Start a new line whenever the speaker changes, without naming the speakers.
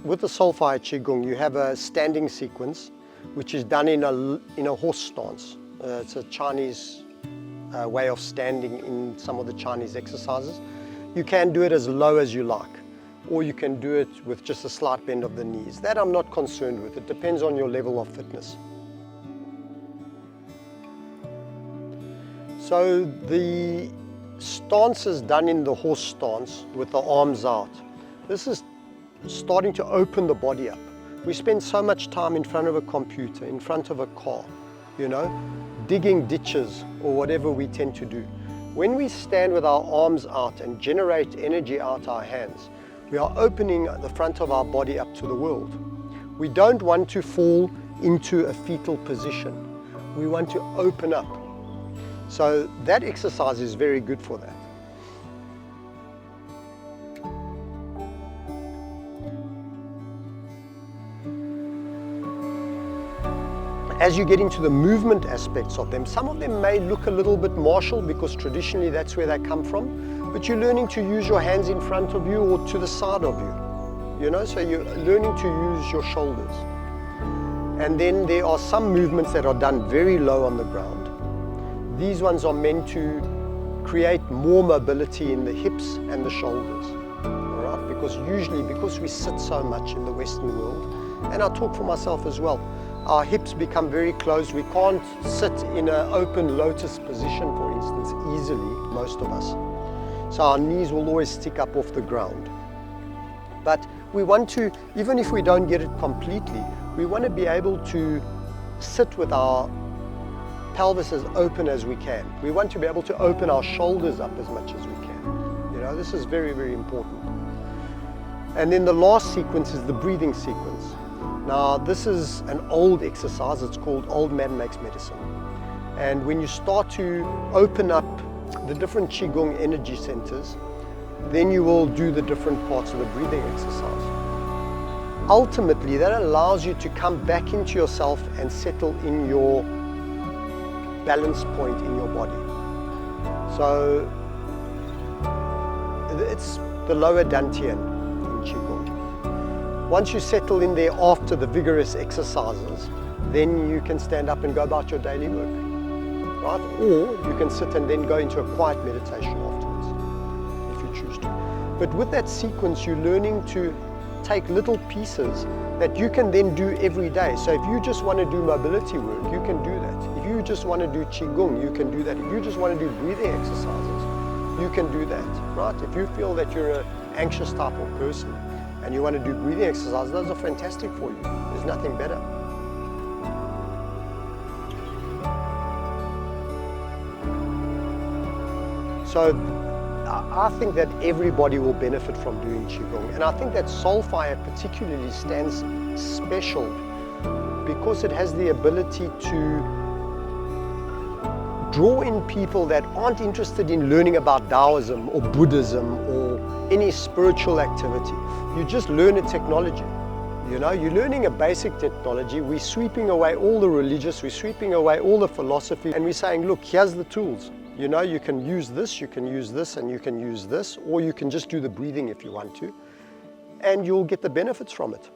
with the Soulfire Qigong, you have a standing sequence, which is done in a horse stance. It's a Chinese way of standing in some of the Chinese exercises. You can do it as low as you like, or you can do it with just a slight bend of the knees. That I'm not concerned with. It depends on your level of fitness. So the stance is done in the horse stance with the arms out. This is starting to open the body up. We spend so much time in front of a computer, in front of a car, you know, digging ditches or whatever we tend to do. When we stand with our arms out and generate energy out our hands, we are opening the front of our body up to the world. We don't want to fall into a fetal position. We want to open up. So that exercise is very good for that. As you get into the movement aspects of them, some of them may look a little bit martial because traditionally that's where they come from, but you're learning to use your hands in front of you or to the side of you, you know, so you're learning to use your shoulders. And then there are some movements that are done very low on the ground. These ones are meant to create more mobility in the hips and the shoulders, all right? Because usually, because we sit so much in the Western world, and I talk for myself as well, our hips become very closed. We can't sit in an open lotus position, for instance, easily, most of us. So our knees will always stick up off the ground. But we want to, even if we don't get it completely, we want to be able to sit with our pelvis as open as we can. We want to be able to open our shoulders up as much as we can. You know, this is very, very important. And then the last sequence is the breathing sequence. Now, this is an old exercise. It's called Old Man Makes Medicine. And when you start to open up the different Qigong energy centers, then you will do the different parts of the breathing exercise. Ultimately, that allows you to come back into yourself and settle in your balance point in your body. So it's the lower dantian in Qigong. Once you settle in there after the vigorous exercises, then you can stand up and go about your daily work, right? Or you can sit and then go into a quiet meditation afterwards, if you choose to. But with that sequence, you're learning to take little pieces that you can then do every day. So if you just want to do mobility work, you can do that. If you just want to do Qigong, you can do that. If you just want to do breathing exercises, you can do that, right? If you feel that you're an anxious type of person and you want to do breathing exercises, those are fantastic for you. There's nothing better. So I think that everybody will benefit from doing Qigong, and I think that Soulfire particularly stands special because it has the ability to draw in people that aren't interested in learning about Taoism or Buddhism or any spiritual activity. You just learn a technology. You know, you're learning a basic technology. We're sweeping away all the religious, we're sweeping away all the philosophy, and we're saying, look, here's the tools. You know, you can use this, you can use this, and you can use this, or you can just do the breathing if you want to, and you'll get the benefits from it.